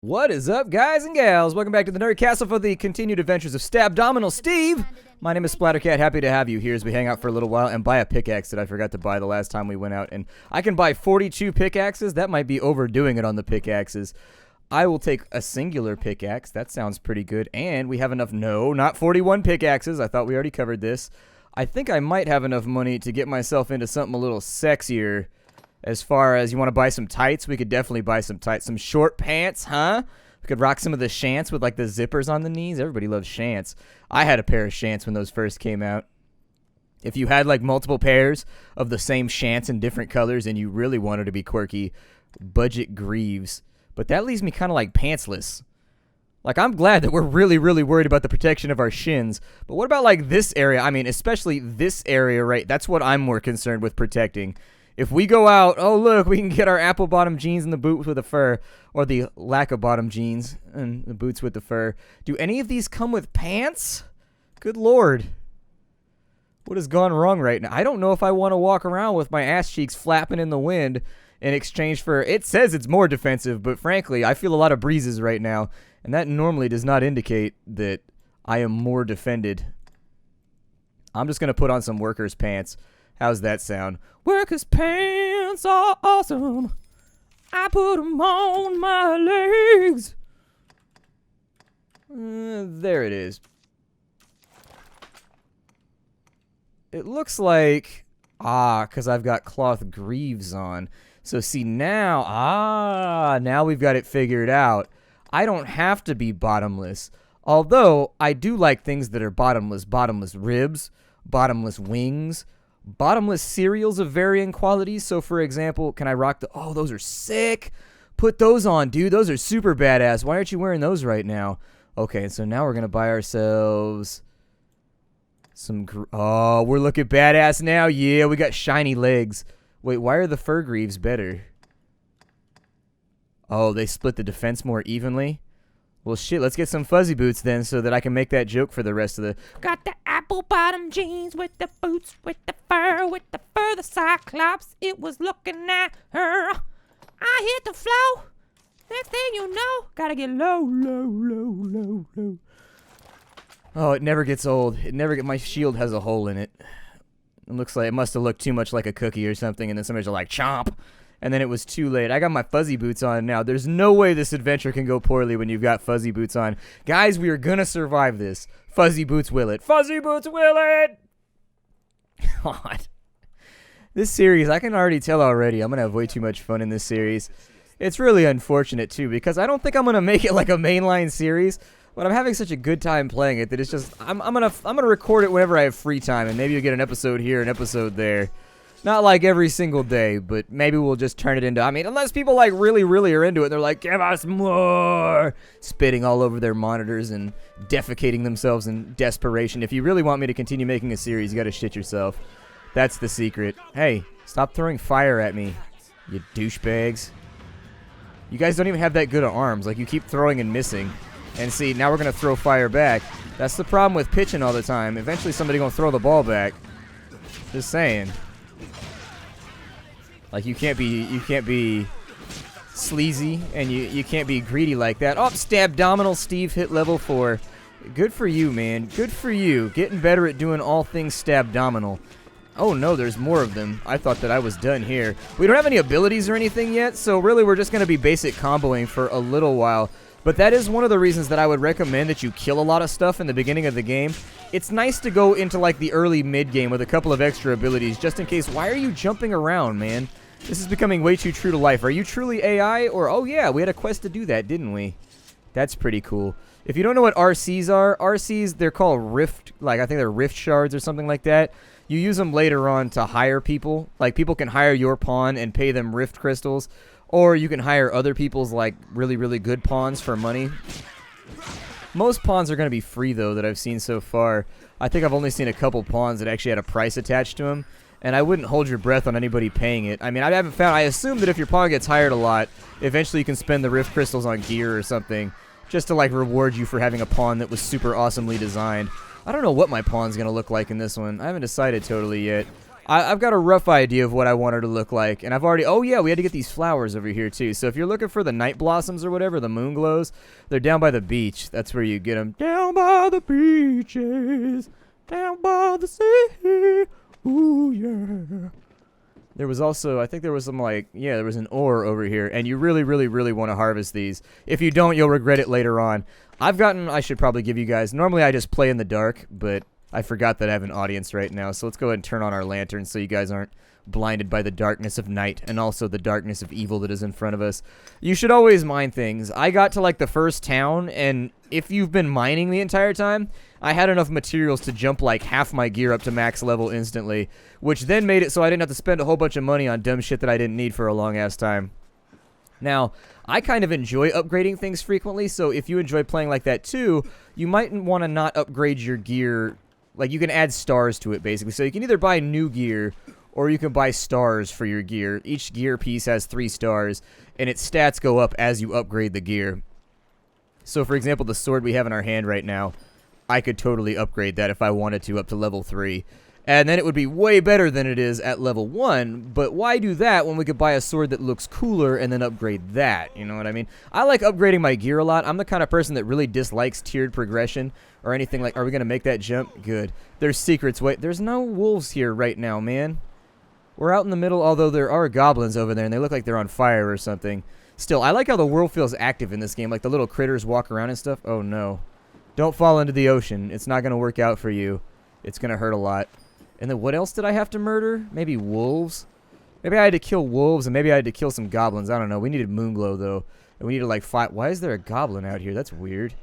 What is up, guys and gals? Welcome back to the Nerd Castle for the continued adventures of Stabdominal Steve. My name is Splattercat. Happy to have you here as we hang out for a little while and buy a pickaxe that I forgot to buy the last time we went out. And I can buy 42 pickaxes. That might be overdoing it on the pickaxes. I will take a singular pickaxe. That sounds pretty good. And we have enough. No, not 41 pickaxes. I thought we already covered this. I think I might have enough money to get myself into something a little sexier. As far as you want to buy some tights, we could definitely buy some tights. Some short pants, huh? We could rock some of the shants with like the zippers on the knees. Everybody loves shants. I had a pair of shants when those first came out. If you had like multiple pairs of the same shants in different colors and you really wanted to be quirky, budget greaves. But that leaves me kind of like pantsless. Like, I'm glad that we're really worried about the protection of our shins. But what about like this area? I mean, especially this area, right? That's what I'm more concerned with protecting. If we go out, oh look, we can get our apple bottom jeans and the boots with the fur. Or the lack of bottom jeans and the boots with the fur. Do any of these come with pants? Good lord. What has gone wrong right now? I don't know if I want to walk around with my ass cheeks flapping in the wind in exchange for... It says it's more defensive, but frankly, I feel a lot of breezes right now. And that normally does not indicate that I am more defended. I'm just going to put on some workers' pants. How's that sound? Workers' pants are awesome. I put them on my legs. There it is. It looks like... because I've got cloth greaves on. So see now... now we've got it figured out. I don't have to be bottomless. Although, I do like things that are bottomless. Bottomless ribs. Bottomless wings. Bottomless cereals of varying qualities. So, for example, can I rock the... Oh, those are sick. Put those on, dude. Those are super badass. Why aren't you wearing those right now? Okay, so now we're going to buy ourselves some... Oh, we're looking badass now. Yeah, we got shiny legs. Wait, why are the fur greaves better? Oh, they split the defense more evenly? Well, shit, let's get some fuzzy boots then so that I can make that joke for the rest of the... Got the apple bottom jeans with the boots, with the fur, the Cyclops. It was looking at her. I hit the flow. Next thing you know, gotta get low. Oh, it never gets old. It never get... My shield has a hole in it. It looks like it must have looked too much like a cookie or something, and then somebody's like, chomp. And then it was too late. I got my fuzzy boots on now. There's no way this adventure can go poorly when you've got fuzzy boots on. Guys, we are gonna survive this. Fuzzy boots will it. Fuzzy boots will it! God. This series, I can already tell already, I'm gonna have way too much fun in this series. It's really unfortunate, too, because I don't think I'm gonna make it like a mainline series, but I'm having such a good time playing it that it's just... I'm gonna record it whenever I have free time, and maybe you'll get an episode here, an episode there. Not like every single day, but maybe we'll just turn it into... I mean, unless people like really are into it, they're like, give us more! Spitting all over their monitors and defecating themselves in desperation. If you really want me to continue making a series, you gotta shit yourself. That's the secret. Hey, stop throwing fire at me, you douchebags. You guys don't even have that good of arms. Like, you keep throwing and missing. And see, now we're gonna throw fire back. That's the problem with pitching all the time. Eventually somebody gonna throw the ball back. Just saying. Like, you can't be sleazy, and you can't be greedy like that. Oh, Stabdominal Steve hit level 4. Good for you, man. Good for you. Getting better at doing all things Stabdominal. Oh, no, there's more of them. I thought that I was done here. We don't have any abilities or anything yet, so really we're just going to be basic comboing for a little while. But that is one of the reasons that I would recommend that you kill a lot of stuff in the beginning of the game. It's nice to go into, like, the early mid-game with a couple of extra abilities, just in case. Why are you jumping around, man? This is becoming way too true to life. Are you truly AI? Or, oh yeah, we had a quest to do that, didn't we? That's pretty cool. If you don't know what RCs are, RCs, they're called Rift, like, I think they're Rift Shards or something like that. You use them later on to hire people. Like, people can hire your pawn and pay them Rift Crystals. Or you can hire other people's, like, really good pawns for money. Most pawns are going to be free, though, that I've seen so far. I think I've only seen a couple pawns that actually had a price attached to them. And I wouldn't hold your breath on anybody paying it. I mean, I haven't found... I assume that if your pawn gets hired a lot, eventually you can spend the Rift Crystals on gear or something. Just to, like, reward you for having a pawn that was super awesomely designed. I don't know what my pawn's going to look like in this one. I haven't decided totally yet. I've got a rough idea of what I want her to look like, and I've already... Oh, yeah, we had to get these flowers over here, too. So if you're looking for the night blossoms or whatever, the moon glows, they're down by the beach. That's where you get them. Down by the beaches, down by the sea, ooh, yeah. There was also... I think there was some, like... Yeah, there was an ore over here, and you really, really, really want to harvest these. If you don't, you'll regret it later on. I've gotten... I should probably give you guys... Normally, I just play in the dark, but... I forgot that I have an audience right now, so let's go ahead and turn on our lanterns so you guys aren't blinded by the darkness of night and also the darkness of evil that is in front of us. You should always mine things. I got to, like, the first town, and if you've been mining the entire time, I had enough materials to jump, like, half my gear up to max level instantly, which then made it so I didn't have to spend a whole bunch of money on dumb shit that I didn't need for a long-ass time. Now, I kind of enjoy upgrading things frequently, so if you enjoy playing like that too, you might want to not upgrade your gear. Like, you can add stars to it, basically. So you can either buy new gear, or you can buy stars for your gear. Each gear piece has 3 stars, and its stats go up as you upgrade the gear. So, for example, the sword we have in our hand right now, I could totally upgrade that if I wanted to up to level 3. And then it would be way better than it is at level 1, but why do that when we could buy a sword that looks cooler and then upgrade that? You know what I mean? I like upgrading my gear a lot. I'm the kind of person that really dislikes tiered progression or anything like... Are we going to make that jump? Good. There's secrets. Wait, there's no wolves here right now, man. We're out in the middle, although there are goblins over there, and they look like they're on fire or something. Still, I like how the world feels active in this game. Like the little critters walk around and stuff. Oh, no. Don't fall into the ocean. It's not going to work out for you. It's going to hurt a lot. And then what else did I have to murder? Maybe wolves? Maybe I had to kill wolves, and maybe I had to kill some goblins. I don't know. We needed Moonglow, though. And we needed, like, fight. Why is there a goblin out here? That's weird.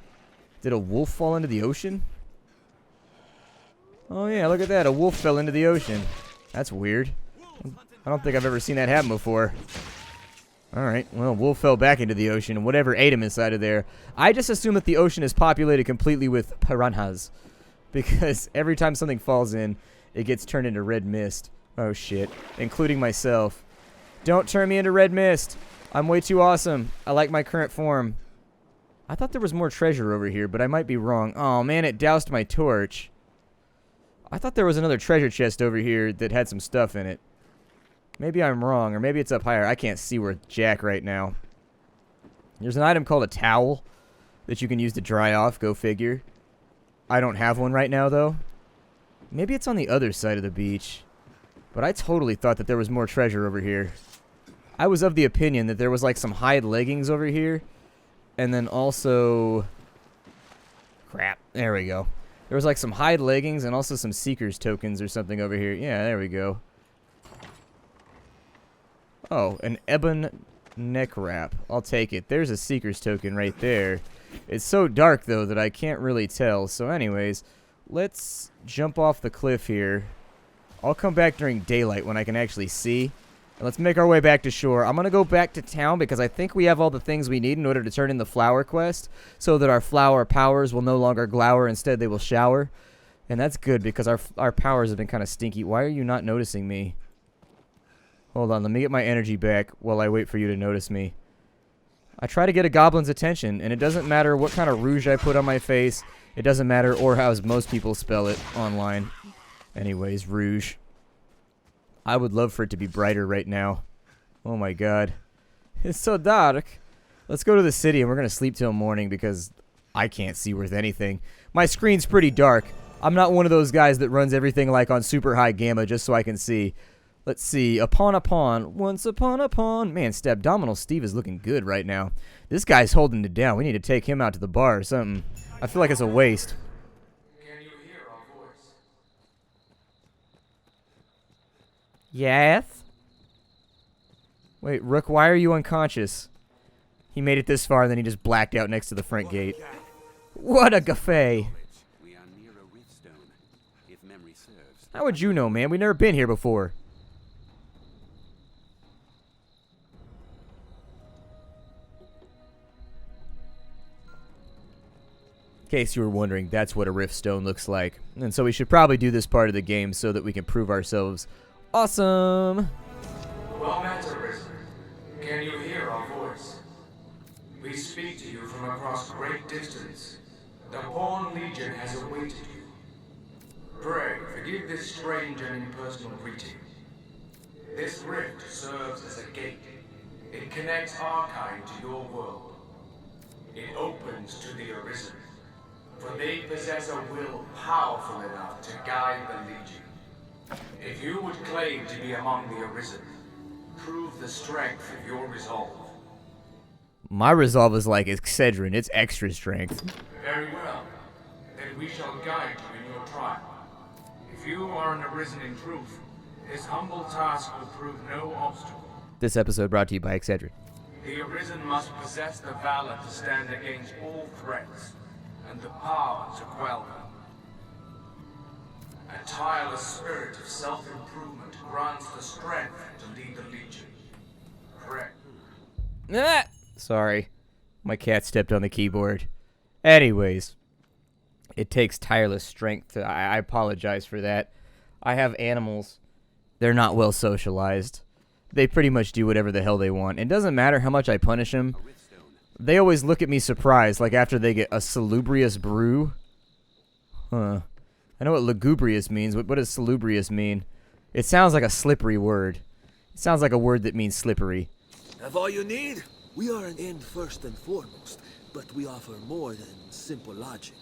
Did a wolf fall into the ocean? Oh, yeah, look at that. A wolf fell into the ocean. That's weird. I don't think I've ever seen that happen before. Alright, well, wolf fell back into the ocean, and whatever ate him inside of there. I just assume that the ocean is populated completely with piranhas. Because every time something falls in... it gets turned into red mist. Oh, shit. Including myself. Don't turn me into red mist. I'm way too awesome. I like my current form. I thought there was more treasure over here, but I might be wrong. Oh, man, it doused my torch. I thought there was another treasure chest over here that had some stuff in it. Maybe I'm wrong, or maybe it's up higher. I can't see where jack right now. There's an item called a towel that you can use to dry off. Go figure. I don't have one right now, though. Maybe it's on the other side of the beach. But I totally thought that there was more treasure over here. I was of the opinion that there was like some hide leggings over here. And then also... crap. There we go. There was like some hide leggings and also some seeker's tokens or something over here. Yeah, there we go. Oh, an ebon neck wrap. I'll take it. There's a seeker's token right there. It's so dark, though, that I can't really tell. So anyways... let's jump off the cliff here. I'll come back during daylight when I can actually see. And let's make our way back to shore. I'm going to go back to town because I think we have all the things we need in order to turn in the flower quest so that our flower powers will no longer glower. Instead, they will shower. And that's good because our powers have been kind of stinky. Why are you not noticing me? Hold on. Let me get my energy back while I wait for you to notice me. I try to get a goblin's attention, and it doesn't matter what kind of rouge I put on my face. It doesn't matter, or how most people spell it online. Anyways, rouge. I would love for it to be brighter right now. Oh my god. It's so dark. Let's go to the city, and we're going to sleep till morning because I can't see worth anything. My screen's pretty dark. I'm not one of those guys that runs everything like on super high gamma just so I can see. Let's see. Upon a pawn. Once upon a pawn. Man, Abdominal Steve is looking good right now. This guy's holding it down. We need to take him out to the bar or something. I feel like it's a waste. Can you hear our voice? Yes? Wait, Rook, why are you unconscious? He made it this far and then he just blacked out next to the front gate. What a gaffe. We are near a rift stone, if memory serves. How would you know, man? We've never been here before. In case you were wondering, that's what a rift stone looks like. And so we should probably do this part of the game so that we can prove ourselves awesome. Dogma Dark Arisen. Can you hear our voice? We speak to you from across great distance. The Pawn Legion has awaited you. Pray, forgive this strange and impersonal greeting. This rift serves as a gate. It connects our kind to your world. It opens to the Arisen, for they possess a will powerful enough to guide the Legion. If you would claim to be among the Arisen, prove the strength of your resolve. My resolve is like Excedrin. It's extra strength. Very well. Then we shall guide you in your trial. If you are an Arisen in truth, this humble task will prove no obstacle. This episode brought to you by Excedrin. The Arisen must possess the valor to stand against all threats, and the power to quell them. A tireless spirit of self-improvement grants the strength to lead the Legion. Correct. Ah! Sorry. My cat stepped on the keyboard. Anyways. It takes tireless strength to... I apologize for that. I have animals. They're not well socialized. They pretty much do whatever the hell they want. It doesn't matter how much I punish them. They always look at me surprised, like after they get a salubrious brew. Huh. I know what lugubrious means. What does salubrious mean? It sounds like a slippery word. It sounds like a word that means slippery. Have all you need? We are an inn first and foremost, but we offer more than simple lodging.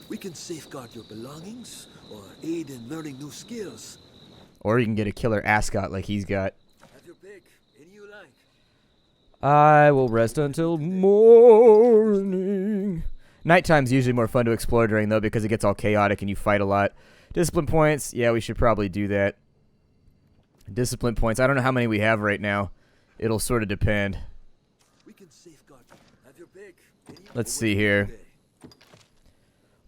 We can safeguard your belongings, or aid in learning new skills. Or you can get a killer ascot like he's got. Have your pick, any you like. I will rest until morning. Nighttime's usually more fun to explore during, though, because it gets all chaotic and you fight a lot. Discipline points, yeah, we should probably do that. Discipline points, I don't know how many we have right now. It'll sort of depend. We can safeguard you. Have your pick. Let's see here.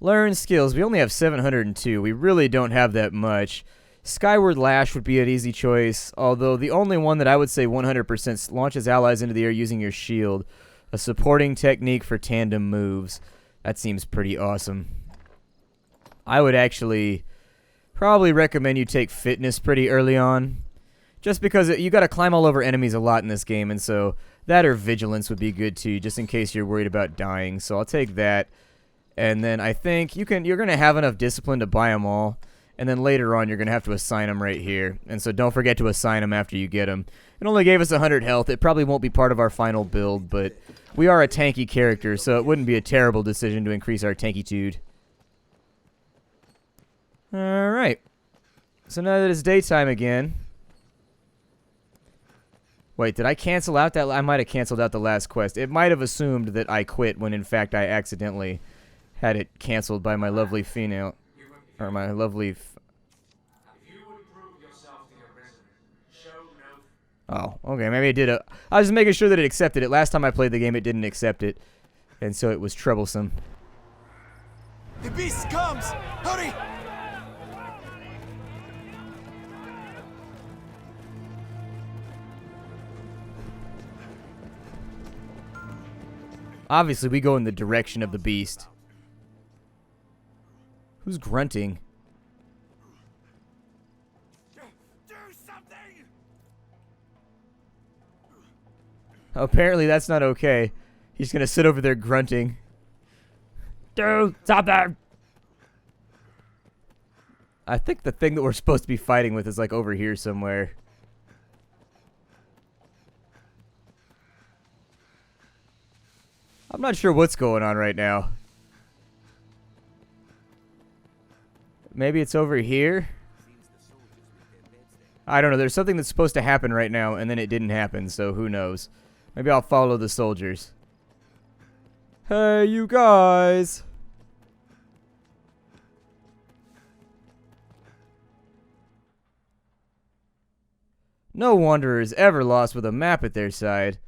Learn skills. We only have 702. We really don't have that much. Skyward Lash would be an easy choice, although the only one that I would say 100% launches allies into the air using your shield. A supporting technique for tandem moves. That seems pretty awesome. I would actually probably recommend you take Fitness pretty early on. Just because you got to climb all over enemies a lot in this game, and so that or Vigilance would be good too, just in case you're worried about dying. So I'll take that. And then I think you're going to have enough discipline to buy them all. And then later on, you're going to have to assign them right here. And so don't forget to assign them after you get them. It only gave us 100 health. It probably won't be part of our final build, but we are a tanky character, so it wouldn't be a terrible decision to increase our tanky-tude. Alright. So now that it's daytime again. Wait, did I cancel out that? I might have canceled out the last quest. It might have assumed that I quit when in fact I accidentally had it canceled by my lovely female. Or my lovely... If you would prove yourself the Arisen, show no... Oh, okay, maybe it did. I was just making sure that it accepted it. Last time I played the game, it didn't accept it. And so it was troublesome. The beast comes! Hurry! Obviously, we go in the direction of the beast. Who's grunting? Do something! Apparently, that's not okay. He's gonna sit over there grunting. Do something! I think the thing that we're supposed to be fighting with is like over here somewhere. I'm not sure what's going on right now. Maybe it's over here? I don't know. There's something that's supposed to happen right now, and then it didn't happen, so who knows. Maybe I'll follow the soldiers. Hey, you guys! No wanderer is ever lost with a map at their side.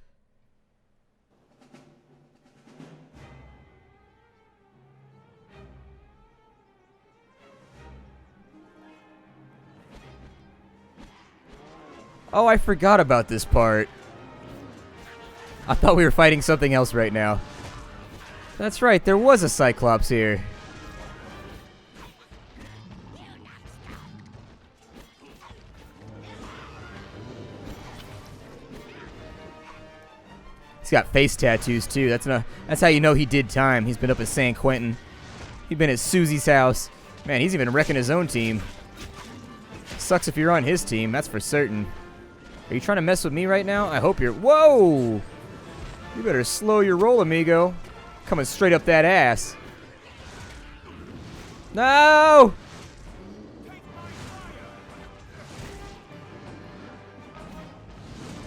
Oh, I forgot about this part. I thought we were fighting something else right now. That's right, there was a Cyclops here. He's got face tattoos too. That's how you know he did time. He's been up at San Quentin. He's been at Susie's house. Man, he's even wrecking his own team. Sucks if you're on his team, that's for certain. Are you trying to mess with me right now? I hope you're... Whoa! You better slow your roll, amigo. Coming straight up that ass. No!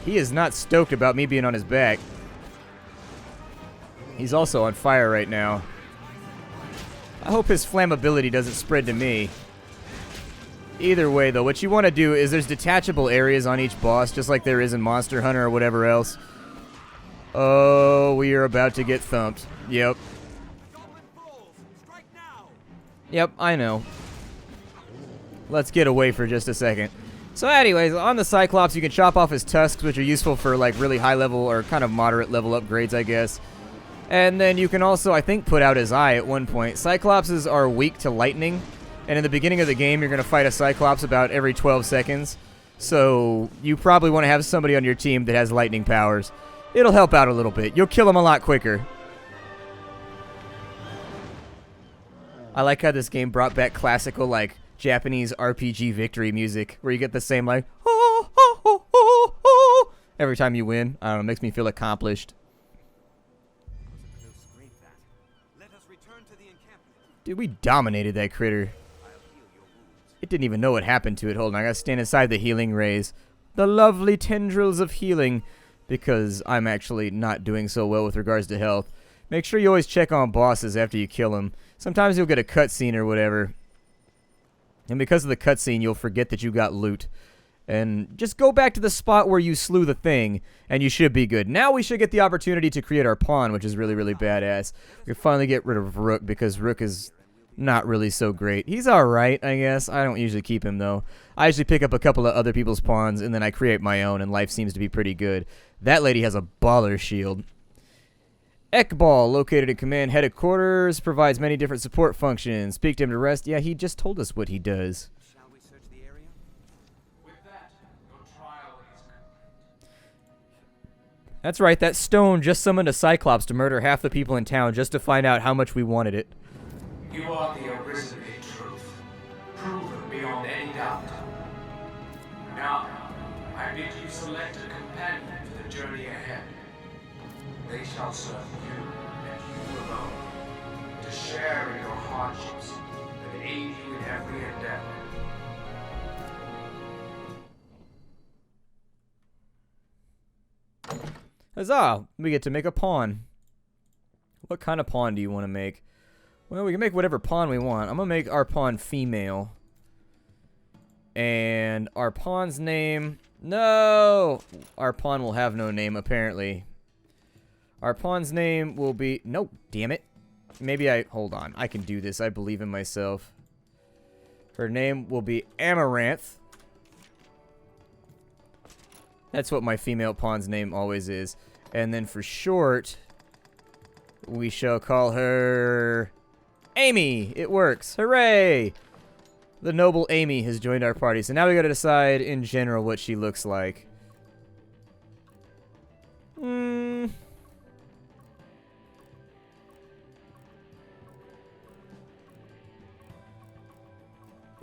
He is not stoked about me being on his back. He's also on fire right now. I hope his flammability doesn't spread to me. Either way, though, what you want to do is there's detachable areas on each boss, just like there is in Monster Hunter or whatever else. Oh, we are about to get thumped. Yep. Yep, I know. Let's get away for just a second. So anyways, on the Cyclops, you can chop off his tusks, which are useful for like really high level or kind of moderate level upgrades, I guess. And then you can also, I think, put out his eye at one point. Cyclopses are weak to lightning. And in the beginning of the game, you're going to fight a Cyclops about every 12 seconds. So you probably want to have somebody on your team that has lightning powers. It'll help out a little bit. You'll kill them a lot quicker. I like how this game brought back classical, like, Japanese RPG victory music, where you get the same, like, oh, oh, oh, oh, oh, every time you win. I don't know, it makes me feel accomplished. Dude, we dominated that critter. It didn't even know what happened to it. Hold on, I gotta stand inside the healing rays. The lovely tendrils of healing, because I'm actually not doing so well with regards to health. Make sure you always check on bosses after you kill them. Sometimes you'll get a cutscene or whatever. And because of the cutscene, you'll forget that you got loot. And just go back to the spot where you slew the thing, and you should be good. Now we should get the opportunity to create our pawn, which is really, really badass. We can finally get rid of Rook, because Rook is not really so great. He's alright, I guess. I don't usually keep him, though. I usually pick up a couple of other people's pawns, and then I create my own, and life seems to be pretty good. That lady has a baller shield. Ekbal, located in command headquarters, provides many different support functions. Speak to him to rest. Yeah, he just told us what he does. Shall we search the area? With that, your trial is complete. That's right, that stone just summoned a Cyclops to murder half the people in town just to find out how much we wanted it. You are the arisen in truth, proven beyond any doubt. Now, I bid you select a companion for the journey ahead. They shall serve you, and you alone, to share in your hardships, and aid you in every endeavor. Huzzah! We get to make a pawn. What kind of pawn do you want to make? Well, we can make whatever pawn we want. I'm going to make our pawn female. And our pawn's name... No! Our pawn will have no name, apparently. Our pawn's name will be... No, damn it. Maybe I... Hold on. I can do this. I believe in myself. Her name will be Amaranth. That's what my female pawn's name always is. And then for short, we shall call her... Amy! It works. Hooray! The noble Amy has joined our party. So now we gotta decide in general what she looks like.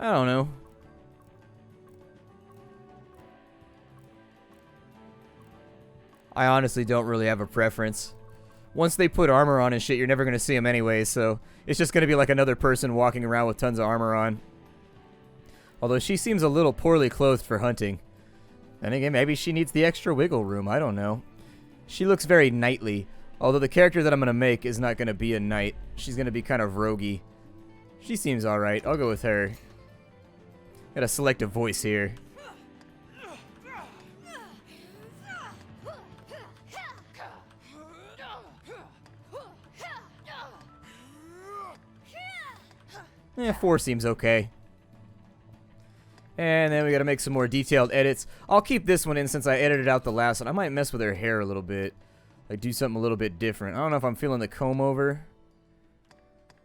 I don't know. I honestly don't really have a preference. Once they put armor on and shit, you're never going to see them anyway, so it's just going to be like another person walking around with tons of armor on. Although she seems a little poorly clothed for hunting. And again, maybe she needs the extra wiggle room, I don't know. She looks very knightly, although the character that I'm going to make is not going to be a knight. She's going to be kind of roguey. She seems alright, I'll go with her. Gotta select a voice here. Yeah, 4 seems okay. And then we gotta make some more detailed edits. I'll keep this one in since I edited out the last one. I might mess with her hair a little bit. Like, do something a little bit different. I don't know if I'm feeling the comb over.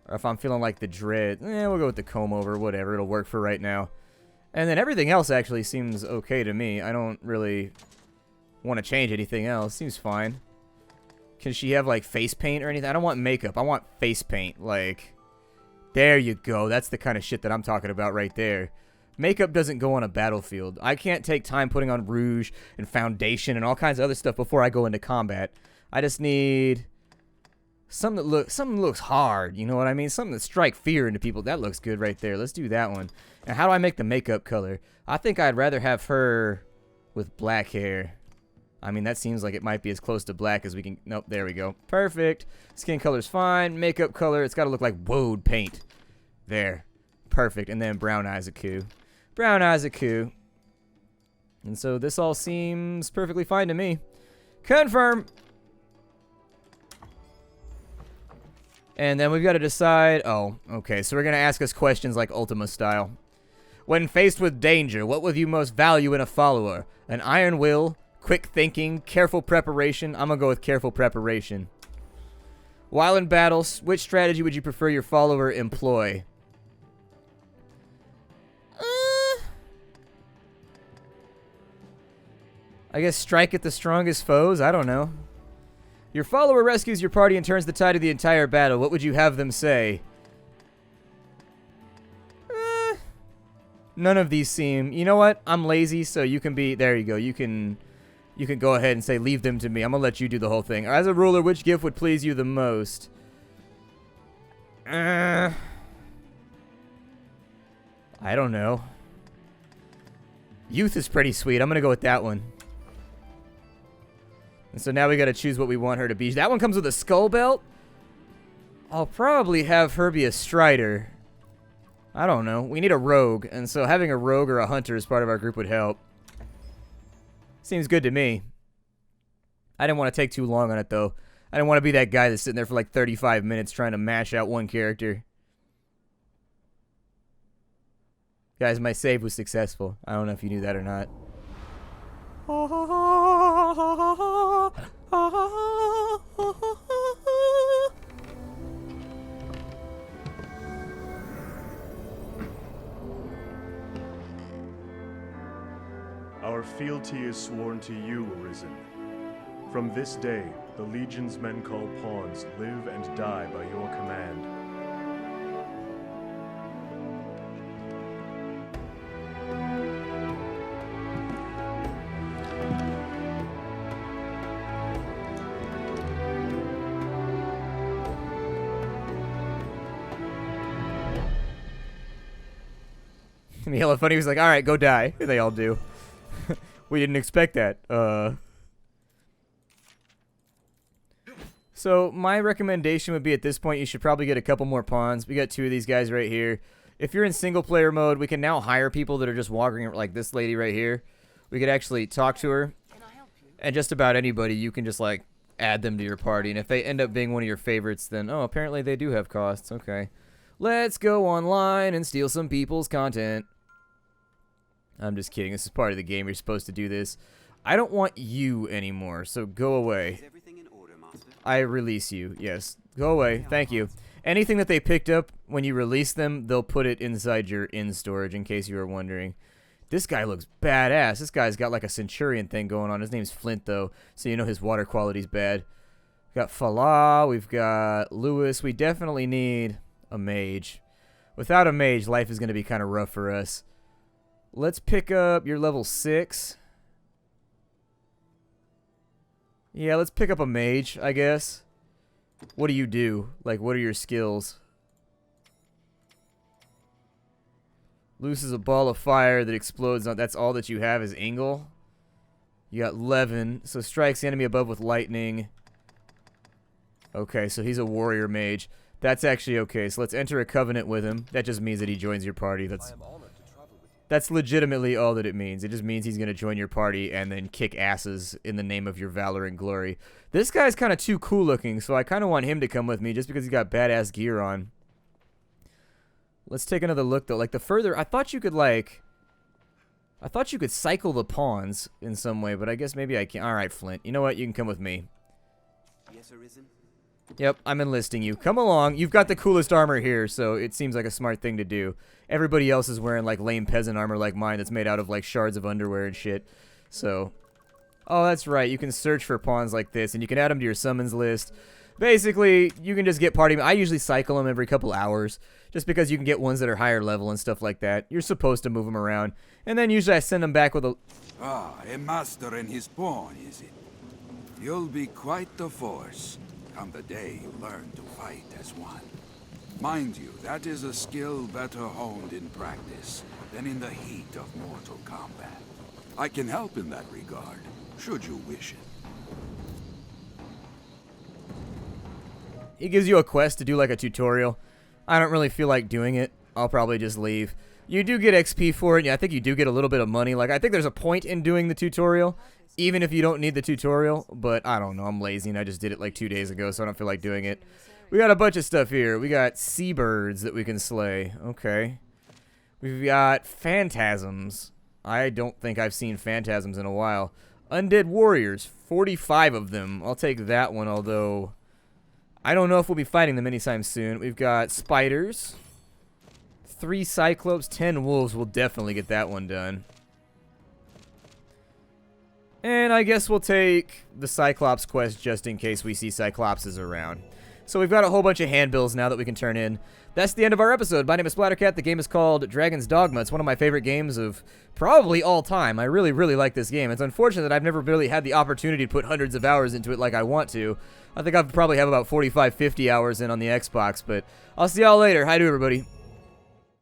Or if I'm feeling like the dread. We'll go with the comb over. Whatever, it'll work for right now. And then everything else actually seems okay to me. I don't really want to change anything else. Seems fine. Can she have, like, face paint or anything? I don't want makeup. I want face paint. Like, There you go. That's the kind of shit that I'm talking about right there. Makeup doesn't go on a battlefield. I can't take time putting on rouge and foundation and all kinds of other stuff before I go into combat. I just need something that looks hard. You know what I mean? Something that strike fear into people. That looks good right there. Let's do that one. And how do I make the makeup color? I think I'd rather have her with black hair. I mean, that seems like it might be as close to black as we can. Nope, there we go. Perfect. Skin color's fine. Makeup color, it's got to look like woad paint. There. Perfect. And then brown eyes a coup. Brown eyes a coup. And so this all seems perfectly fine to me. Confirm. And then we've got to decide. Oh, okay. So we're going to ask us questions like Ultima style. When faced with danger, what would you most value in a follower? An iron will, quick thinking, careful preparation. I'm going to go with careful preparation. While in battle, which strategy would you prefer your follower employ? I guess strike at the strongest foes? I don't know. Your follower rescues your party and turns the tide of the entire battle. What would you have them say? None of these seem... You know what? I'm lazy, so you can be... There you go. You can go ahead and say, leave them to me. I'm going to let you do the whole thing. As a ruler, which gift would please you the most? I don't know. Youth is pretty sweet. I'm going to go with that one. And so now we got to choose what we want her to be. That one comes with a skull belt? I'll probably have her be a strider. I don't know. We need a rogue. And so having a rogue or a hunter as part of our group would help. Seems good to me. I didn't want to take too long on it, though. I didn't want to be that guy that's sitting there for like 35 minutes trying to mash out one character. Guys, my save was successful. I don't know if you knew that or not. Our fealty is sworn to you, Arisen. From this day, the Legion's men called pawns live and die by your command. And the Yellow Funny was like, alright, go die. They all do. We didn't expect that. So my recommendation would be at this point, you should probably get a couple more pawns. We got 2 of these guys right here. If you're in single player mode, we can now hire people that are just walking like this lady right here. We could actually talk to her. And just about anybody, you can just like add them to your party. And if they end up being one of your favorites, then, oh, apparently they do have costs. Okay. Let's go online and steal some people's content. I'm just kidding. This is part of the game. You're supposed to do this. I don't want you anymore, so go away. Is everything in order, Master? I release you. Yes. Go away. Thank you. Anything that they picked up, when you release them, they'll put it inside your in-storage, in case you were wondering. This guy looks badass. This guy's got like a Centurion thing going on. His name's Flint, though, so you know his water quality's bad. We've got Falah. We've got Lewis. We definitely need a mage. Without a mage, life is going to be kind of rough for us. Let's pick up your level 6. Yeah, let's pick up a mage, I guess. What do you do? Like, what are your skills? Looses a ball of fire that explodes. That's all that you have is Ingle. You got Levin. So strikes the enemy above with lightning. Okay, so he's a warrior mage. That's actually okay. So let's enter a covenant with him. That just means that he joins your party. That's legitimately all that it means. It just means he's going to join your party and then kick asses in the name of your valor and glory. This guy's kind of too cool looking, so I kind of want him to come with me just because he's got badass gear on. Let's take another look, though. Like, the further... I thought you could cycle the pawns in some way, but I guess maybe I can't. All right, Flint. You know what? You can come with me. Yes, Arisen? Yep, I'm enlisting you. Come along. You've got the coolest armor here, so it seems like a smart thing to do. Everybody else is wearing, like, lame peasant armor like mine that's made out of, like, shards of underwear and shit. So... Oh, that's right. You can search for pawns like this, and you can add them to your summons list. basically, you can just get party. I usually cycle them every couple hours, just because you can get ones that are higher level and stuff like that. You're supposed to move them around, and then usually I send them back with a... Ah, a master and his pawn, is it? You'll be quite the force, come the day you learn to fight as one. Mind you, that is a skill better honed in practice than in the heat of mortal combat. I can help in that regard, should you wish it. He gives you a quest to do like a tutorial. I don't really feel like doing it. I'll probably just leave. You do get XP for it. Yeah, I think you do get a little bit of money. Like, I think there's a point in doing the tutorial, even if you don't need the tutorial. But I don't know. I'm lazy, and I just did it like 2 days ago, so I don't feel like doing it. We got a bunch of stuff here. We got seabirds that we can slay. Okay. We've got phantasms. I don't think I've seen phantasms in a while. Undead warriors. 45 of them. I'll take that one, although I don't know if we'll be fighting them anytime soon. We've got spiders. 3 Cyclops, 10 wolves. We'll definitely get that one done. And I guess we'll take the Cyclops quest just in case we see Cyclopses around. So we've got a whole bunch of handbills now that we can turn in. That's the end of our episode. My name is Splattercat. The game is called Dragon's Dogma. It's one of my favorite games of probably all time. I really, really like this game. It's unfortunate that I've never really had the opportunity to put hundreds of hours into it like I want to. I think I probably have about 45, 50 hours in on the Xbox, but I'll see y'all later. Hi to everybody.